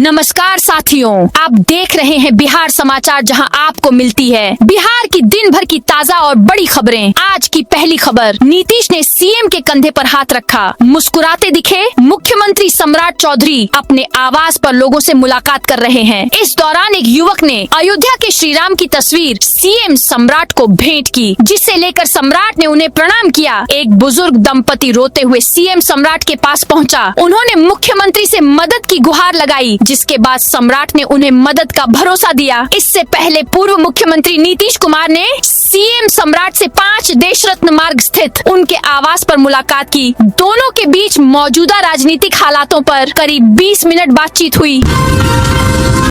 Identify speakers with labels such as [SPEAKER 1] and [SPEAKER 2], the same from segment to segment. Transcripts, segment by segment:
[SPEAKER 1] नमस्कार साथियों, आप देख रहे हैं बिहार समाचार, जहां आपको मिलती है बिहार की दिन भर की ताजा और बड़ी खबरें। आज की पहली खबर, नीतीश ने सीएम के कंधे पर हाथ रखा, मुस्कुराते दिखे। मुख्यमंत्री सम्राट चौधरी अपने आवास पर लोगों से मुलाकात कर रहे हैं। इस दौरान एक युवक ने अयोध्या के श्री राम की तस्वीर सीएम सम्राट को भेंट की, जिसे लेकर सम्राट ने उन्हें प्रणाम किया। एक बुजुर्ग दंपति रोते हुए सीएम सम्राट के पास पहुंचा। उन्होंने मुख्यमंत्री से मदद की गुहार लगाई, जिसके बाद सम्राट ने उन्हें मदद का भरोसा दिया। इससे पहले पूर्व मुख्यमंत्री नीतीश कुमार ने सीएम सम्राट से 5 देश रत्न मार्ग स्थित उनके आवास पर मुलाकात की। दोनों के बीच मौजूदा राजनीतिक हालातों पर करीब 20 मिनट बातचीत हुई।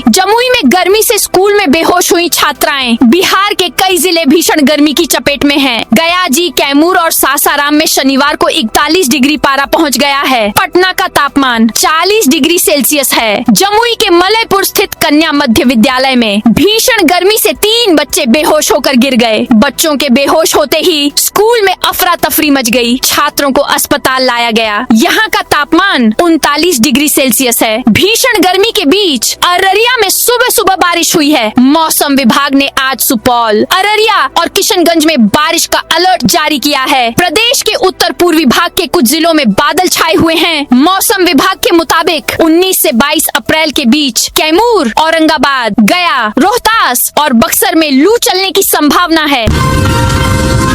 [SPEAKER 1] जमुई में गर्मी से स्कूल में बेहोश हुई छात्राएं। बिहार के कई जिले भीषण गर्मी की चपेट में हैं। गया जी, कैमूर और सासाराम में शनिवार को 41 डिग्री पारा पहुंच गया है। पटना का तापमान 40 डिग्री सेल्सियस है। जमुई के मलयपुर स्थित कन्या मध्य विद्यालय में भीषण गर्मी से 3 बच्चे बेहोश होकर गिर गए। बच्चों के बेहोश होते ही स्कूल में अफरा तफरी मच गई। छात्रों को अस्पताल लाया गया। यहाँ का तापमान 39 डिग्री सेल्सियस है। भीषण गर्मी के बीच अररिया में सुबह सुबह बारिश हुई है। मौसम विभाग ने आज सुपौल, अररिया और किशनगंज में बारिश का अलर्ट जारी किया है। प्रदेश के उत्तर पूर्वी भाग के कुछ जिलों में बादल छाए हुए हैं। मौसम विभाग के मुताबिक 19 से 22 अप्रैल के बीच कैमूर, औरंगाबाद, गया, रोहतास और बक्सर में लू चलने की संभावना है।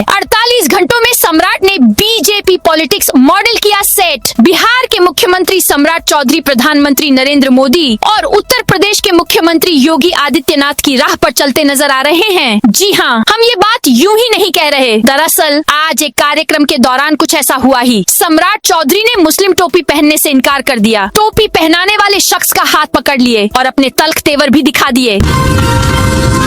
[SPEAKER 1] 48 घंटों में सम्राट ने बीजेपी पॉलिटिक्स मॉडल किया सेट। बिहार के मुख्यमंत्री सम्राट चौधरी प्रधानमंत्री नरेंद्र मोदी और उत्तर प्रदेश के मुख्यमंत्री योगी आदित्यनाथ की राह पर चलते नजर आ रहे हैं। जी हाँ, हम ये बात यूं ही नहीं कह रहे। दरअसल आज एक कार्यक्रम के दौरान कुछ ऐसा हुआ ही। सम्राट चौधरी ने मुस्लिम टोपी पहनने से इनकार कर दिया। टोपी पहनाने वाले शख्स का हाथ पकड़ लिए और अपने तल्ख तेवर भी दिखा दिए।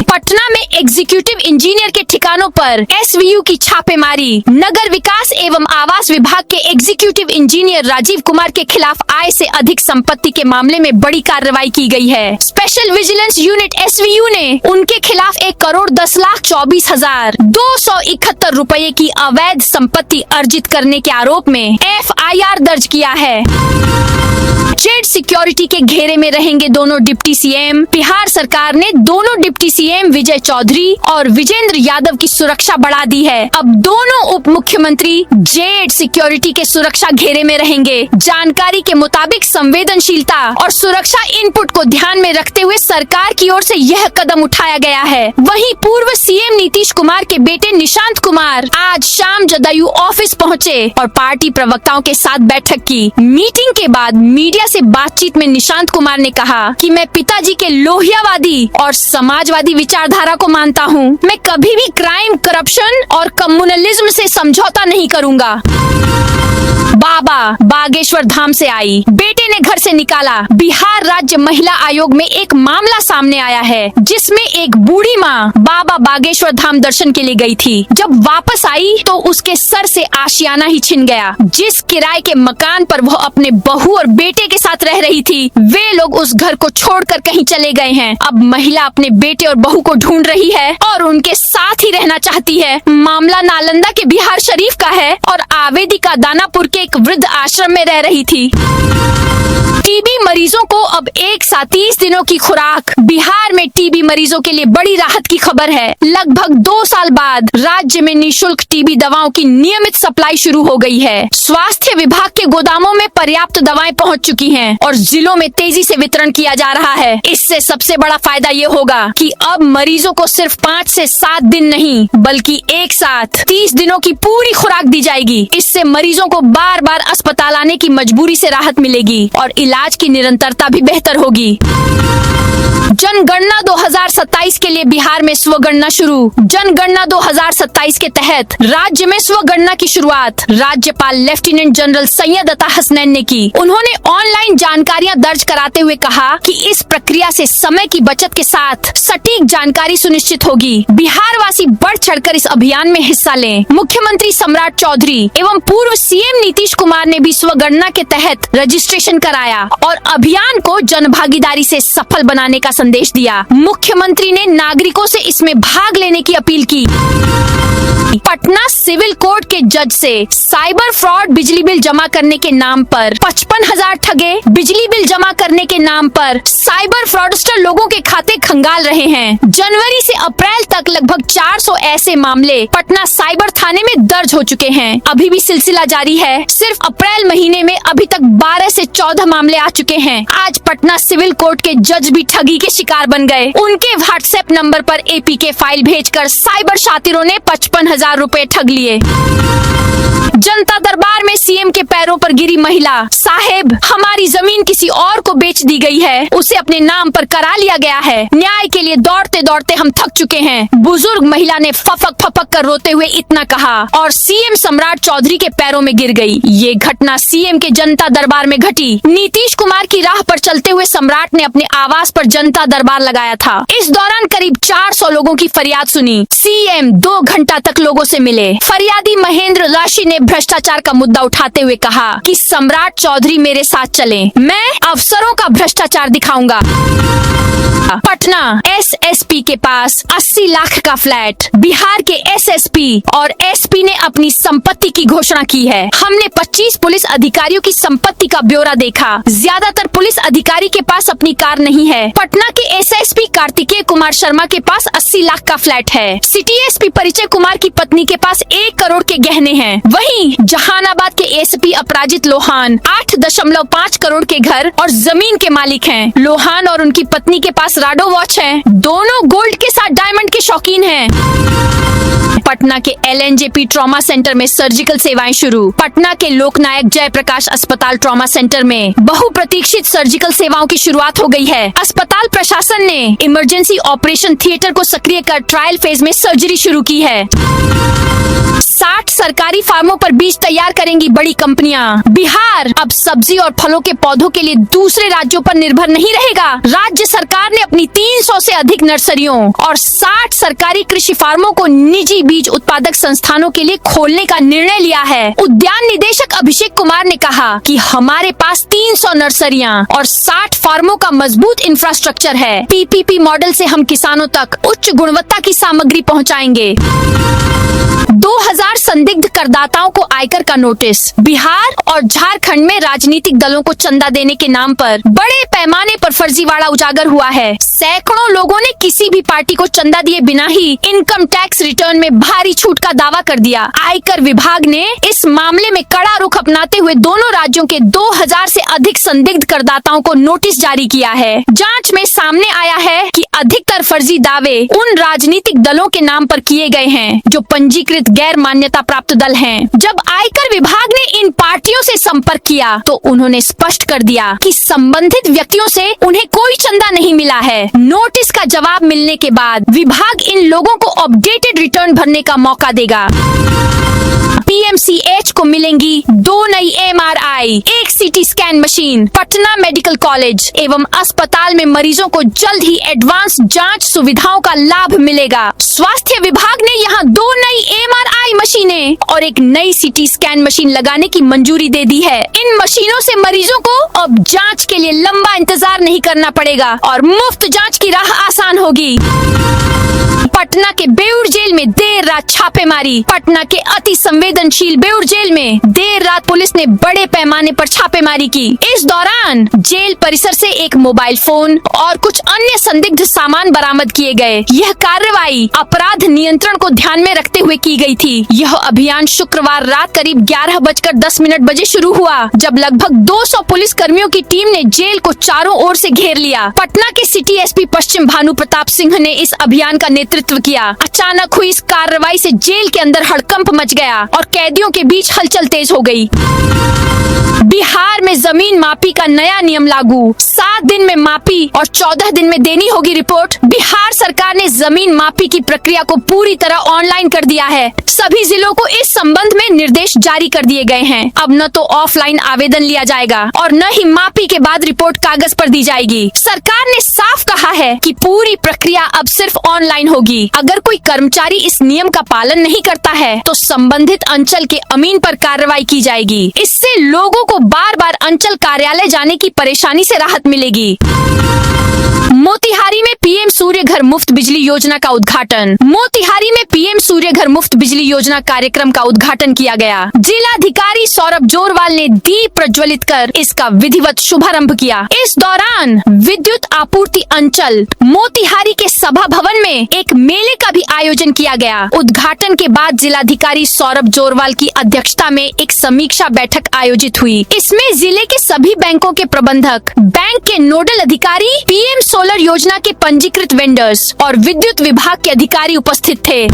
[SPEAKER 1] पटना में एग्जीक्यूटिव इंजीनियर के ठिकानों पर एसवीयू की छापेमारी। नगर विकास एवं आवास विभाग के एग्जीक्यूटिव इंजीनियर राजीव कुमार के खिलाफ आय से अधिक संपत्ति के मामले में बड़ी कार्रवाई की गई है। स्पेशल विजिलेंस यूनिट एसवीयू ने उनके खिलाफ 1,24,24,271 रुपए की अवैध संपत्ति अर्जित करने के आरोप में एफआईआर दर्ज किया है। जेड सिक्योरिटी के घेरे में रहेंगे दोनों डिप्टी सीएम। बिहार सरकार ने दोनों डिप्टी सीएम विजय चौधरी और विजेंद्र यादव की सुरक्षा बढ़ा दी है। अब दोनों उप मुख्यमंत्री जेड सिक्योरिटी के सुरक्षा घेरे में रहेंगे। जानकारी के मुताबिक संवेदनशीलता और सुरक्षा इनपुट को ध्यान में रखते हुए सरकार की ओर से यह कदम उठाया गया है। वहीं पूर्व सीएम नीतीश कुमार के बेटे निशांत कुमार आज शाम जदयू ऑफिस पहुंचे और पार्टी प्रवक्ताओं के साथ बैठक की। मीटिंग के बाद मीडिया से बातचीत में निशांत कुमार ने कहा कि मैं पिताजी के लोहियावादी और समाजवादी विचारधारा को मानता हूं। मैं कभी भी क्राइम, करप्शन और कम्युनलिज्म से समझौता नहीं करूंगा। बाबा बागेश्वर धाम से आई, बेटे ने घर से निकाला। बिहार राज्य महिला आयोग में एक मामला सामने आया है, जिसमें एक बूढ़ी माँ बाबा बागेश्वर धाम दर्शन के लिए गई थी। जब वापस आई तो उसके सर से आशियाना ही छिन गया। जिस किराए के मकान पर वह अपने बहू और बेटे के साथ रह रही थी, वे लोग उस घर को छोड़कर कहीं चले गए हैं। अब महिला अपने बेटे और बहू को ढूंढ रही है और उनके साथ ही रहना चाहती है। मामला नालंदा के बिहार शरीफ का है और आवेदी का दानापुर के एक वृद्ध आश्रम में रह रही थी। टीबी मरीजों को अब एक साथ 30 दिनों की खुराक। बिहार में टीबी मरीजों के लिए बड़ी राहत की खबर है। लगभग 2 साल बाद राज्य में निःशुल्क टीबी दवाओं की नियमित सप्लाई शुरू हो गई है। स्वास्थ्य विभाग के गोदामों में पर्याप्त दवाएं पहुंच चुकी हैं और जिलों में तेजी से वितरण किया जा रहा है। इससे सबसे बड़ा फायदा ये होगा कि अब मरीजों को सिर्फ 5 से 7 दिन नहीं, बल्कि एक साथ 30 दिनों की पूरी खुराक दी जाएगी। इससे मरीजों को बार बार अस्पताल आने की मजबूरी से राहत मिलेगी और इलाज की निरंतरता भी बेहतर होगी। जनगणना 2027 के लिए बिहार में स्वगणना शुरू। जनगणना 2027 के तहत राज्य में स्वगणना की शुरुआत राज्यपाल लेफ्टिनेंट जनरल सैयद अता हसनैन ने की। उन्होंने ऑनलाइन जानकारियां दर्ज कराते हुए कहा कि इस प्रक्रिया से समय की बचत के साथ सटीक जानकारी सुनिश्चित होगी। बिहार वासी बढ़ चढ़कर इस अभियान में हिस्सा लें। मुख्यमंत्री सम्राट चौधरी एवं पूर्व सीएम नीतीश कुमार ने भी स्वगणना के तहत रजिस्ट्रेशन कराया और अभियान को जनभागीदारी से सफल बनाने का संदेश दिया। मुख्यमंत्री ने नागरिकों से इसमें भाग लेने की अपील की। पटना सिविल कोर्ट के जज से साइबर फ्रॉड बिजली बिल जमा करने के नाम पर 55,000 ठगे। बिजली बिल जमा करने के नाम पर साइबर फ्रॉडस्टर लोगों के खाते खंगाल रहे हैं। जनवरी से अप्रैल तक लगभग 400 ऐसे मामले पटना साइबर थाने में दर्ज हो चुके हैं। अभी भी सिलसिला जारी है। सिर्फ अप्रैल महीने में अभी तक 12 से 14 मामले आ चुके हैं। आज पटना सिविल कोर्ट के जज भी ठगी के शिकार बन गए। उनके व्हाट्सएप नंबर पर APK फाइल भेजकर साइबर शातिरों ने 55,000 रुपए ठग लिए। जनता दरबार में CM के पैरों पर गिरी महिला। साहेब, हमारी जमीन किसी और को बेच दी गई है, उसे अपने नाम पर करा लिया गया है। न्याय के लिए दौड़ते दौड़ते हम थक चुके हैं। बुजुर्ग महिला ने फपक फपक कर रोते हुए इतना कहा और CM सम्राट चौधरी के पैरों में गिर गई। ये घटना CM के जनता दरबार में घटी। नीतीश कुमार की राह पर चलते हुए सम्राट ने अपने आवास पर जनता दरबार लगाया था। इस दौरान करीब 400 लोगों की फरियाद सुनी। CM 2 घंटा तक लोगों से मिले। फरियादी महेंद्र राशि ने भ्रष्टाचार का मुद्दा उठाते हुए कहा कि सम्राट चौधरी मेरे साथ चलें, मैं अफसरों का भ्रष्टाचार दिखाऊंगा। पटना SSP के पास 80 लाख का फ्लैट। बिहार के SSP और SP ने अपनी संपत्ति की घोषणा की है। हमने 25 पुलिस अधिकारियों की संपत्ति का ब्यौरा देखा। ज्यादातर पुलिस अधिकारी के पास अपनी कार नहीं है। पटना के SSP कार्तिकेय कुमार शर्मा के पास 80 लाख का फ्लैट है। सिटी SP परिचय कुमार की पत्नी के पास 1 करोड़ के गहने हैं। वहीं जहानाबाद के SP अपराजित लोहान 8.5 करोड़ के घर और जमीन के मालिक हैं। लोहान और उनकी पत्नी के पास राडो वॉच है। दोनों गोल्ड के साथ डायमंड के शौकीन हैं। पटना के LNJP ट्रॉमा सेंटर में सर्जिकल सेवाएं शुरू। पटना के लोकनायक जयप्रकाश अस्पताल ट्रॉमा सेंटर में बहुप्रतीक्षित सर्जिकल सेवाओं की शुरुआत हो गई है। अस्पताल प्रशासन ने इमरजेंसी ऑपरेशन थिएटर को सक्रिय कर ट्रायल फेज में सर्जरी शुरू की है। 60 सरकारी फार्मों पर बीज तैयार करेंगी बड़ी कंपनियां। बिहार अब सब्जी और फलों के पौधों के लिए दूसरे राज्यों पर निर्भर नहीं रहेगा। राज्य सरकार ने अपनी 300 से अधिक नर्सरियों और 60 सरकारी कृषि फार्मों को निजी बीज उत्पादक संस्थानों के लिए खोलने का निर्णय लिया है। उद्यान निदेशक अभिषेक कुमार ने कहा कि हमारे पास 300 नर्सरियां और 60 फार्मों का मजबूत इंफ्रास्ट्रक्चर है। PPP मॉडल से हम किसानों तक उच्च गुणवत्ता की सामग्री पहुंचाएंगे। 2000 संदिग्ध करदाताओं को आयकर का नोटिस। बिहार और झारखंड में राजनीतिक दलों को चंदा देने के नाम पर बड़े पैमाने पर फर्जीवाड़ा उजागर हुआ है। सैकड़ों लोगों ने किसी भी पार्टी को चंदा दिए बिना ही इनकम टैक्स रिटर्न में भारी छूट का दावा कर दिया। आयकर विभाग ने इस मामले में कड़ा रुख अपनाते हुए दोनों राज्यों के 2000 से अधिक संदिग्ध करदाताओं को नोटिस जारी किया है। जांच में सामने आया है कि अधिकतर फर्जी दावे उन राजनीतिक दलों के नाम पर किए गए हैं जो पंजीकृत गैर मान्यता प्राप्त दल हैं। जब आयकर विभाग ने इन पार्टियों से संपर्क किया तो उन्होंने स्पष्ट कर दिया कि संबंधित व्यक्तियों से उन्हें कोई चंदा नहीं मिला है। नोटिस का जवाब मिलने के बाद विभाग इन लोगों को अपडेटेड रिटर्न भरने का मौका देगा। PMCH को मिलेंगी 2 नई MRI, 1 CT scan machine. Patna medical college एवं अस्पताल में मरीजों को जल्द ही एडवांस जांच सुविधाओं का लाभ मिलेगा। स्वास्थ्य विभाग ने यहां 2 नई MRI मशीनें और 1 नई CT स्कैन मशीन लगाने की मंजूरी दे दी है। इन मशीनों से मरीजों को अब जांच के लिए लंबा इंतजार नहीं करना पड़ेगा और मुफ्त जांच की राह आसान होगी। पटना के बेउर जेल में देर रात छापेमारी। पटना के अति संवेदनशील बेउर जेल में देर रात पुलिस ने बड़े पैमाने पर छापेमारी की। इस दौरान जेल परिसर से एक मोबाइल फोन और कुछ अन्य संदिग्ध सामान बरामद किए गए। यह कार्रवाई अपराध नियंत्रण को ध्यान में रखते हुए की गई थी। यह अभियान शुक्रवार रात करीब 11:10 बजे शुरू हुआ, जब लगभग 200 पुलिस कर्मियों की टीम ने जेल को चारों ओर से घेर लिया। पटना के सिटी SP पश्चिम भानु प्रताप सिंह ने इस अभियान का नेतृत्व किया। अचानक हुई इस कार्रवाई से जेल के अंदर हड़कंप मच गया और कैदियों के बीच हलचल तेज हो गई। बिहार में जमीन मापी का नया नियम लागू। 7 दिन में मापी और 14 दिन में देनी होगी रिपोर्ट। बिहार सरकार ने जमीन मापी की प्रक्रिया को पूरी तरह ऑनलाइन कर दिया है। सभी जिलों को इस संबंध में निर्देश जारी कर दिए गए हैं। अब न तो ऑफलाइन आवेदन लिया जाएगा और न ही मापी के बाद रिपोर्ट कागज पर दी जाएगी। सरकार ने साफ कहा है कि पूरी प्रक्रिया अब सिर्फ ऑनलाइन होगी। अगर कोई कर्मचारी इस नियम का पालन नहीं करता है तो संबंधित अंचल के अमीन पर कार्रवाई की जाएगी। इससे लोगों को बार बार अंचल कार्यालय जाने की परेशानी से राहत मिलेगी। मोतिहारी में पीएम सूर्य घर मुफ्त बिजली योजना का उद्घाटन। मोतिहारी में पीएम सूर्य घर मुफ्त बिजली योजना कार्यक्रम का उद्घाटन किया गया। जिलाधिकारी सौरभ जोरवाल ने दीप प्रज्वलित कर इसका विधिवत शुभारंभ किया। इस दौरान विद्युत आपूर्ति अंचल मोतिहारी के सभा भवन में एक मेले का भी आयोजन किया गया। उद्घाटन के बाद जिलाधिकारी सौरभ जोरवाल की अध्यक्षता में एक समीक्षा बैठक आयोजित हुई। इसमें जिले के सभी बैंकों के प्रबंधक, बैंक के नोडल अधिकारी, पीएम सोलर योजना के पंजीकृत वेंडर्स और विद्युत विभाग के अधिकारी उपस्थित थे।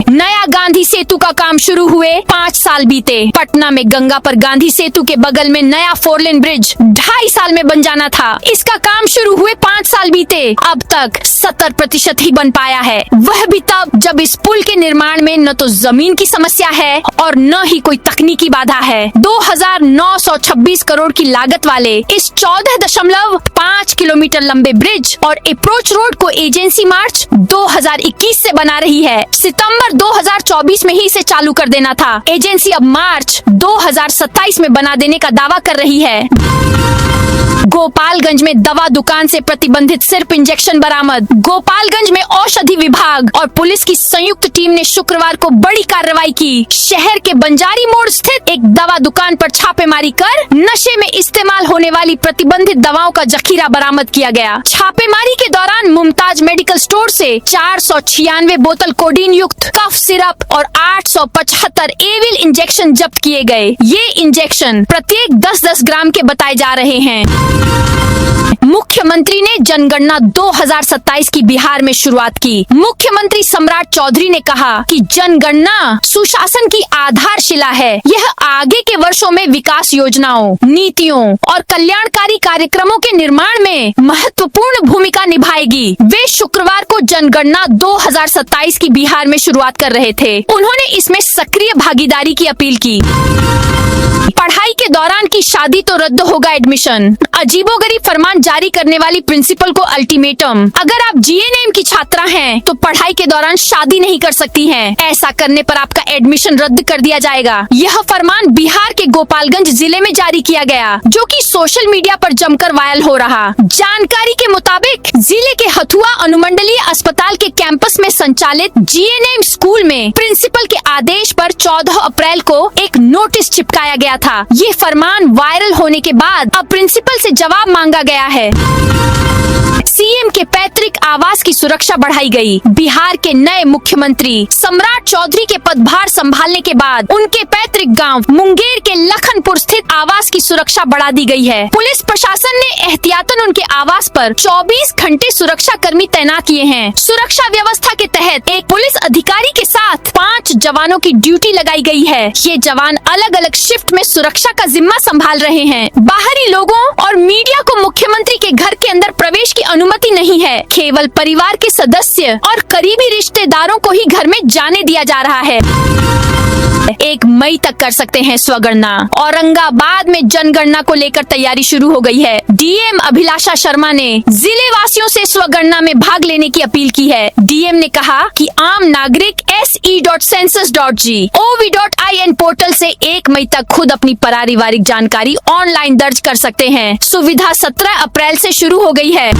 [SPEAKER 1] नया गांधी सेतु का काम शुरू हुए 5 साल बीते। पटना में गंगा पर गांधी सेतु के बगल में नया 4 लेन ब्रिज 2.5 साल में बन जाना था। इसका काम शुरू हुए 5 साल बीते। अब तक 70% ही बन पाया है, वह भी तब जब इस पुल के निर्माण में न तो जमीन की समस्या है और न ही कोई तकनीकी बाधा है। 2926 करोड़ की लागत वाले इस 14.5 किलोमीटर लंबे ब्रिज और अप्रोच रोड को एजेंसी मार्च 2021 से बना रही है। सितंबर 2024 में ही इसे चालू कर देना था। एजेंसी अब मार्च 2027 में बना देने का दावा कर रही है। गोपालगंज में दवा दुकान से प्रतिबंधित सिर्फ इंजेक्शन बरामद। गोपालगंज में औषधि विभाग और पुलिस की संयुक्त टीम ने शुक्रवार को बड़ी कार्रवाई की। शहर के बंजारी मोड़ स्थित एक दवा दुकान पर छापेमारी कर नशे में इस्तेमाल होने वाली प्रतिबंधित दवाओं का जखीरा बरामद किया गया। छापेमारी के दौरान मुमताज मेडिकल स्टोर से 496 बोतल कोडीन युक्त कफ सिरप और 875 एविल इंजेक्शन जब्त किए गए। ये इंजेक्शन प्रत्येक 10-10 ग्राम के बताए जा रहे हैं। मुख्यमंत्री ने जनगणना 2027 की बिहार में शुरुआत की। मुख्यमंत्री सम्राट चौधरी ने कहा कि जनगणना सुशासन की आधारशिला है। यह आगे के वर्षों में विकास योजनाओं, नीतियों और कल्याणकारी कार्यक्रमों के निर्माण में महत्वपूर्ण भूमिका निभाएगी। वे शुक्रवार को जनगणना 2027 की बिहार में शुरुआत कर रहे थे। उन्होंने इसमें सक्रिय भागीदारी की अपील की। पढ़ाई के दौरान की शादी तो रद्द होगा एडमिशन। अजीबोगरीब फरमान जारी करने वाली प्रिंसिपल को अल्टीमेटम। अगर आप जीएनएम की छात्रा हैं तो पढ़ाई के दौरान शादी नहीं कर सकती हैं। ऐसा करने पर आपका एडमिशन रद्द कर दिया जाएगा। यह फरमान बिहार के गोपालगंज जिले में जारी किया गया, जो कि सोशल मीडिया पर जमकर वायरल हो रहा। जानकारी के मुताबिक जिले के हथुआ अनुमंडलीय अस्पताल के कैंपस में संचालित जीएनएम स्कूल में प्रिंसिपल के आदेश पर 14 अप्रैल को एक नोटिस चिपकाया गया था। ये फरमान वायरल होने के बाद अब प्रिंसिपल से जवाब मांगा गया है। सीएम के पैतृक आवास की सुरक्षा बढ़ाई गई। बिहार के नए मुख्यमंत्री सम्राट चौधरी के पदभार संभालने के बाद उनके पैतृक गांव मुंगेर के लखनपुर स्थित आवास की सुरक्षा बढ़ा दी गई है। पुलिस प्रशासन ने एहतियातन उनके आवास पर 24 घंटे सुरक्षा कर्मी तैनात किए हैं। सुरक्षा व्यवस्था के तहत एक पुलिस अधिकारी के साथ 5 जवानों की ड्यूटी लगाई गई है। ये जवान अलग अलग शिफ्ट में सुरक्षा का जिम्मा संभाल रहे हैं। बाहरी लोगों और मीडिया को मुख्यमंत्री के घर के अंदर प्रवेश की अनुमति नहीं है। केवल परिवार के सदस्य और करीबी रिश्तेदारों को ही घर में जाने दिया जा रहा है। 1 मई तक कर सकते हैं स्वगणना। औरंगाबाद में जनगणना को लेकर तैयारी शुरू हो गई है। डीएम अभिलाषा शर्मा ने जिले वासियों से स्वगणना में भाग लेने की अपील की है। डीएम ने कहा कि आम नागरिक se.census.gov.in पोर्टल से 1 मई तक खुद अपनी पारिवारिक जानकारी ऑनलाइन दर्ज कर सकते हैं। सुविधा 17 अप्रैल से शुरू हो गई है।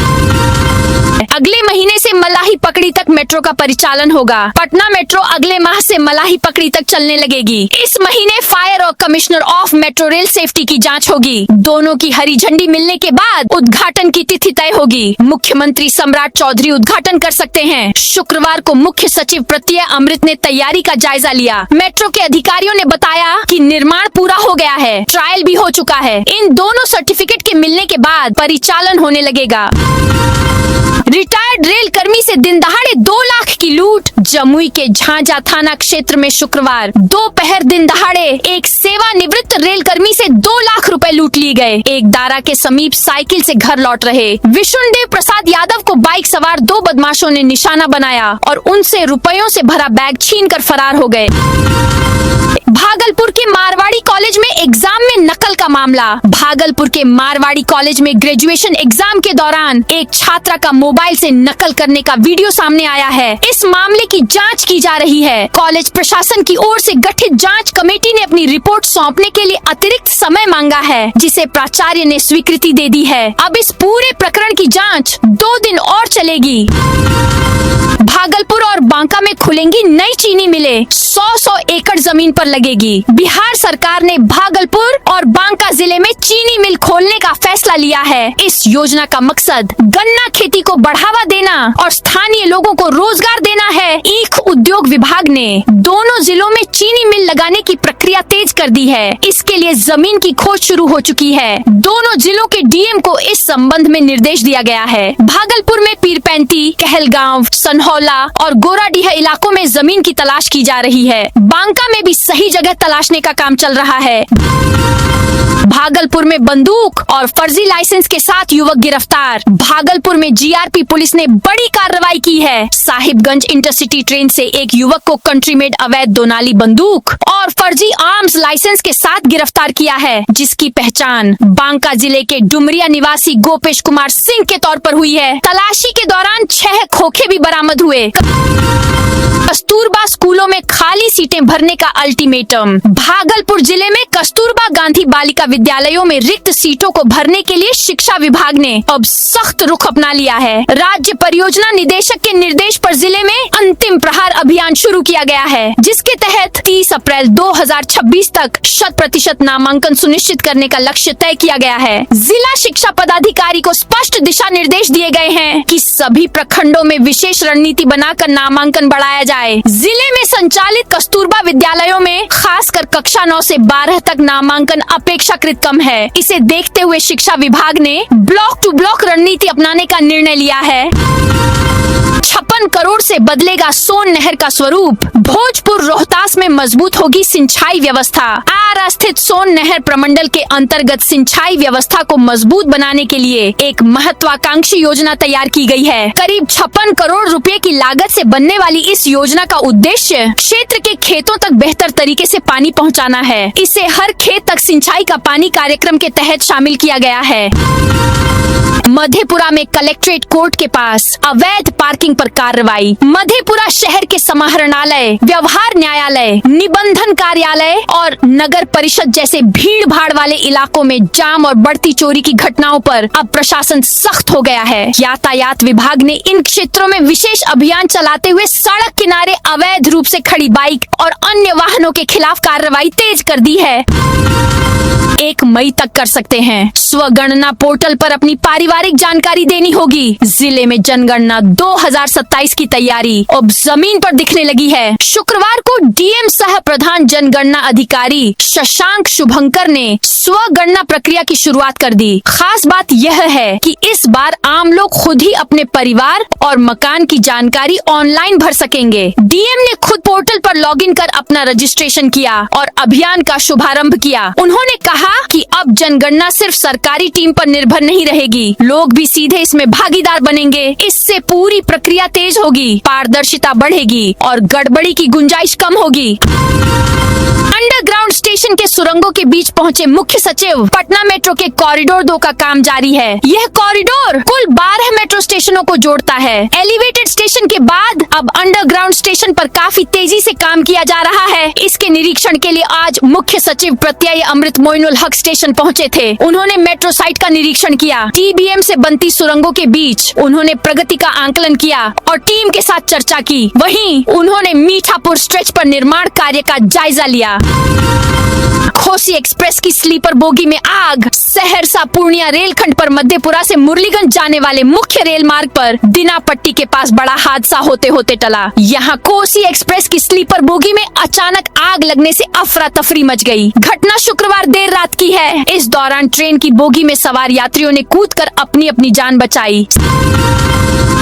[SPEAKER 1] अगले महीने से मलाही पकड़ी तक मेट्रो का परिचालन होगा। पटना मेट्रो अगले माह से मलाही पकड़ी तक चलने लगेगी। इस महीने फायर और commissioner of metro rail safety की जांच होगी। दोनों की हरी झंडी मिलने के बाद उद्घाटन की तिथि तय होगी। मुख्यमंत्री सम्राट चौधरी उद्घाटन कर सकते हैं। शुक्रवार को मुख्य सचिव प्रत्यय अमृत ने तैयारी का जायजा लिया। मेट्रो के अधिकारियों ने बताया कि निर्माण पूरा हो गया है, ट्रायल भी हो चुका है। इन दोनों सर्टिफिकेट के मिलने के बाद परिचालन होने लगेगा। रिटायर्ड रेल कर्मी से दिन दहाड़े 2 लाख की लूट। जमुई के झांझा थाना क्षेत्र में शुक्रवार दोपहर दिन दहाड़े एक सेवानिवृत्त रेल कर्मी से 2 लाख रुपए लूट लिए गए। एक दारा के समीप साइकिल से घर लौट रहे विष्णुदेव प्रसाद यादव को बाइक सवार 2 बदमाशों ने निशाना बनाया और उनसे रुपयों से भरा बैग छीनकर फरार हो गए। भागलपुर के मारवाड़ी कॉलेज में एग्जाम में नकल का मामला। भागलपुर के मारवाड़ी कॉलेज में ग्रेजुएशन एग्जाम के दौरान एक छात्रा का मोबाइल से नकल करने का वीडियो सामने आया है। इस मामले की जांच की जा रही है। कॉलेज प्रशासन की ओर से गठित जांच कमेटी ने अपनी रिपोर्ट सौंपने के लिए अतिरिक्त समय मांगा है, जिसे प्राचार्य ने स्वीकृति दे दी है। अब इस पूरे प्रकरण की जांच 2 दिन और चलेगी। भागलपुर और बांका में खुलेंगी नई चीनी मिलें। 100 एकड़ जमीन पर लगेगी। बिहार सरकार ने भागलपुर और बांका जिले में चीनी मिल खोलने का फैसला लिया है। इस योजना का मकसद गन्ना खेती को बढ़ावा देना और स्थानीय लोगों को रोजगार देना है। ईख उद्योग विभाग ने दोनों जिलों में चीनी मिल लगाने की प्रक्रिया तेज कर दी है। इसके लिए जमीन की खोज शुरू हो चुकी है। दोनों जिलों के डीएम को इस संबंध में निर्देश दिया गया है। भागलपुर में पीरपैंती, कहलगांव, सनहौला और गोराडीह इलाकों में जमीन की तलाश की जा रही है। बांका में भी सही जगह तलाशने का काम चल रहा है। भागलपुर में बंदूक और फर्जी लाइसेंस के साथ युवक गिरफ्तार। भागलपुर में जीआरपी पुलिस ने बड़ी कार्रवाई की है। साहिबगंज इंटरसिटी ट्रेन से एक युवक को कंट्री मेड अवैध दोनाली बंदूक और फर्जी आर्म्स लाइसेंस के साथ गिरफ्तार किया है, जिसकी पहचान बांका जिले के डुमरिया निवासी गोपेश कुमार सिंह के तौर पर हुई है। तलाशी के दौरान 6 खोखे भी बरामद हुए। कस्तूरबा स्कूलों में खाली सीटें भरने का अल्टीमेटम। भागलपुर जिले में कस्तूरबा गांधी बालिका विद्यालयों में रिक्त सीटों को भरने के लिए शिक्षा विभाग ने अब सख्त रुख अपना लिया है। राज्य परियोजना निदेशक के निर्देश पर जिले में अंतिम प्रहार अभियान शुरू किया गया है, जिसके तहत 30 अप्रैल 2026 तक 100% नामांकन सुनिश्चित करने का लक्ष्य तय किया गया है। जिला शिक्षा पदाधिकारी को स्पष्ट दिशा निर्देश दिए गए हैं कि सभी प्रखंडों में विशेष रणनीति बनाकर नामांकन बढ़ाया जाए। जिले में संचालित कस्तूरबा विद्यालयों में खासकर कक्षा 9 से 12 तक नामांकन अपेक्षाकृत कम है। इसे देखते हुए शिक्षा विभाग ने ब्लॉक टू ब्लॉक रणनीति अपनाने का निर्णय लिया है। 56 करोड़ से बदलेगा सोन नहर का स्वरूप। भोजपुर रोहतास में मजबूत होगी सिंचाई व्यवस्था। आरा स्थित सोन नहर प्रमंडल के अंतर्गत सिंचाई व्यवस्था को मजबूत बनाने के लिए एक महत्वाकांक्षी योजना तैयार की गई है। करीब 56 करोड़ रुपए की लागत से बनने वाली इस योजना का उद्देश्य क्षेत्र के खेतों तक बेहतर तरीके से पानी पहुंचाना है। इसे हर खेत तक सिंचाई का पानी कार्यक्रम के तहत शामिल किया गया है। मधेपुरा में कलेक्ट्रेट कोर्ट के पास अवैध पार्किंग पर कार्रवाई। मधेपुरा शहर के समाहरणालय, व्यवहार न्यायालय, निबंधन कार्यालय और नगर परिषद जैसे भीड़ भाड़ वाले इलाकों में जाम और बढ़ती चोरी की घटनाओं पर अब प्रशासन सख्त हो गया है। यातायात विभाग ने इन क्षेत्रों में विशेष अभियान चलाते हुए सड़क किनारे अवैध रूप से खड़ी बाइक और अन्य वाहनों के खिलाफ कार्रवाई तेज कर दी है। 1 मई तक कर सकते हैं। स्वगणना पोर्टल पर अपनी पारिवारिक जानकारी देनी होगी। जिले में जनगणना 2027 की तैयारी अब जमीन पर दिखने लगी है। शुक्रवार को डीएम सह प्रधान जनगणना अधिकारी शशांक शुभंकर ने स्वगणना प्रक्रिया की शुरुआत कर दी। खास बात यह है कि इस बार आम लोग खुद ही अपने परिवार और मकान की जानकारी ऑनलाइन भर सकेंगे। डीएम ने खुद पोर्टल पर लॉगिन कर अपना रजिस्ट्रेशन किया और अभियान का शुभारंभ किया। उन्होंने कहा कि अब जनगणना सिर्फ सरकारी टीम पर निर्भर नहीं रहेगी, लोग भी सीधे इसमें भागीदार बनेंगे। इससे पूरी प्रक्रिया तेज होगी, पारदर्शिता बढ़ेगी और गड़बड़ी की गुंजाइश कम होगी। अंडरग्राउंड स्टेशन के सुरंगों के बीच पहुंचे मुख्य सचिव। पटना मेट्रो के कॉरिडोर 2 का काम जारी है। यह कॉरिडोर कुल 12 मेट्रो स्टेशनों को जोड़ता है। एलिवेटेड स्टेशन के बाद अब अंडरग्राउंड स्टेशन पर काफी तेजी से काम किया जा रहा है। इसके निरीक्षण के लिए आज मुख्य सचिव प्रत्यय अमृत मोइनुल हक स्टेशन पहुंचे थे। उन्होंने मेट्रो साइट का निरीक्षण किया। टीबीएम से बनती सुरंगों के बीच उन्होंने प्रगति का आंकलन किया और टीम के साथ चर्चा की। वहीं उन्होंने मीठापुर स्ट्रेच पर निर्माण कार्य का जायजा लिया। कोसी एक्सप्रेस की स्लीपर बोगी में आग। सहरसा पूर्णिया रेलखंड पर मधेपुरा से मुरलीगंज जाने वाले मुख्य रेल मार्ग पर दिनापट्टी के पास बड़ा हादसा होते होते टला। यहाँ कोसी एक्सप्रेस की स्लीपर बोगी में अचानक आग लगने से अफरा तफरी मच गई। घटना शुक्रवार देर रात की है। इस दौरान ट्रेन की बोगी में सवार यात्रियों ने कूदकर अपनी अपनी जान बचाई।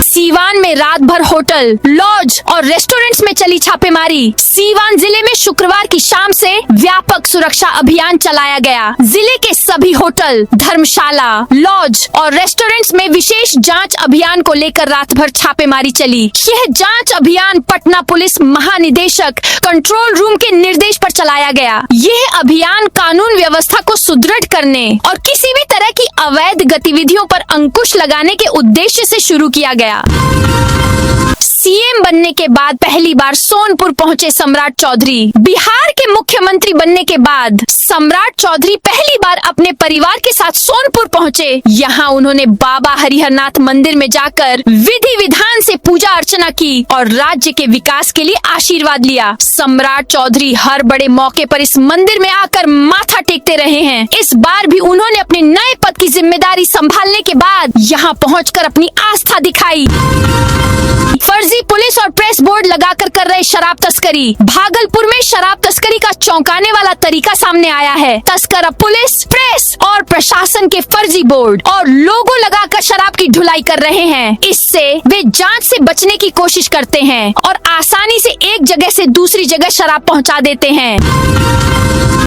[SPEAKER 1] सीवान में रात भर होटल, लॉज और रेस्टोरेंट्स में चली छापेमारी। सीवान जिले में शुक्रवार की शाम से व्यापक सुरक्षा अभियान चलाया गया। जिले के सभी होटल, धर्मशाला, लॉज और रेस्टोरेंट्स में विशेष जांच अभियान को लेकर रात भर छापेमारी चली। यह जांच अभियान पटना पुलिस महानिदेशक कंट्रोल रूम के निर्देश पर चलाया गया। यह अभियान कानून व्यवस्था को सुदृढ़ करने और किसी भी तरह की अवैध गतिविधियों पर अंकुश लगाने के उद्देश्य से शुरू किया गया। सीएम बनने के बाद पहली बार सोनपुर पहुंचे सम्राट चौधरी। बिहार के मुख्यमंत्री बनने के बाद सम्राट चौधरी पहली बार अपने परिवार के साथ सोनपुर पहुंचे। यहां उन्होंने बाबा हरिहरनाथ मंदिर में जाकर विधि विधान से पूजा अर्चना की और राज्य के विकास के लिए आशीर्वाद लिया। सम्राट चौधरी हर बड़े मौके पर इस मंदिर में आकर माथा टेकते रहे हैं। इस बार भी उन्होंने अपने नए पद की जिम्मेदारी संभालने के बाद यहां पहुंचकर अपनी आस्था दिखाई। फर्जी पुलिस और प्रेस बोर्ड लगाकर कर रहे शराब तस्करी। भागलपुर में शराब तस्करी का चौंकाने वाला तरीका सामने आया है। तस्कर अब पुलिस, प्रेस और प्रशासन के फर्जी बोर्ड और लोगो लगाकर शराब की ढुलाई कर रहे हैं। इससे वे जांच से बचने की कोशिश करते हैं और आसानी से एक जगह से दूसरी जगह शराब पहुंचा देते हैं।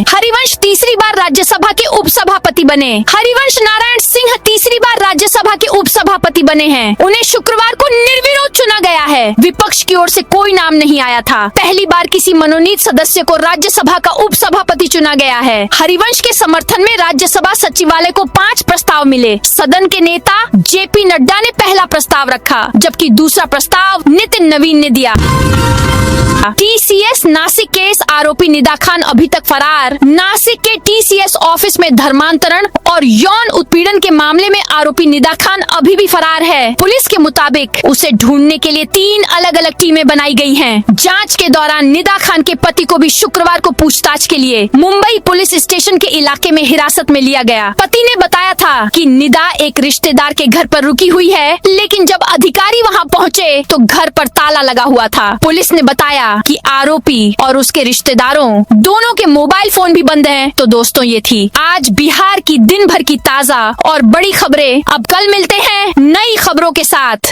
[SPEAKER 1] हरिवंश तीसरी बार राज्यसभा के उपसभापति बने। हरिवंश नारायण सिंह तीसरी बार राज्यसभा के उपसभापति बने हैं। उन्हें शुक्रवार को निर्विरोध चुना गया है। विपक्ष की ओर से कोई नाम नहीं आया था। पहली बार किसी मनोनीत सदस्य को राज्यसभा का उपसभापति चुना गया है। हरिवंश के समर्थन में राज्यसभा सचिवालय को 5 प्रस्ताव मिले। सदन के नेता जेपी नड्डा ने पहला प्रस्ताव रखा, जबकि दूसरा प्रस्ताव नितिन नवीन ने दिया। टीसीएस नासिक केस आरोपी निदा खान अभी तक फरार। नासिक के टीसीएस ऑफिस में धर्मांतरण और यौन उत्पीड़न के मामले में आरोपी निदा खान अभी भी फरार है। पुलिस के मुताबिक उसे ढूंढने के लिए 3 अलग अलग टीमें बनाई गई हैं। जांच के दौरान निदा खान के पति को भी शुक्रवार को पूछताछ के लिए मुंबई पुलिस स्टेशन के इलाके में हिरासत में लिया गया। पति ने बताया था कि निदा एक रिश्तेदार के घर पर रुकी हुई है, लेकिन जब अधिकारी वहां पहुंचे तो घर पर ताला लगा हुआ था। पुलिस ने बताया कि आरोपी और उसके रिश्तेदारों दोनों के मोबाइल फोन भी बंद हैं। तो दोस्तों, ये थी आज बिहार की दिन भर की ताजा और बड़ी खबरें। अब कल मिलते हैं नई खबरों के साथ।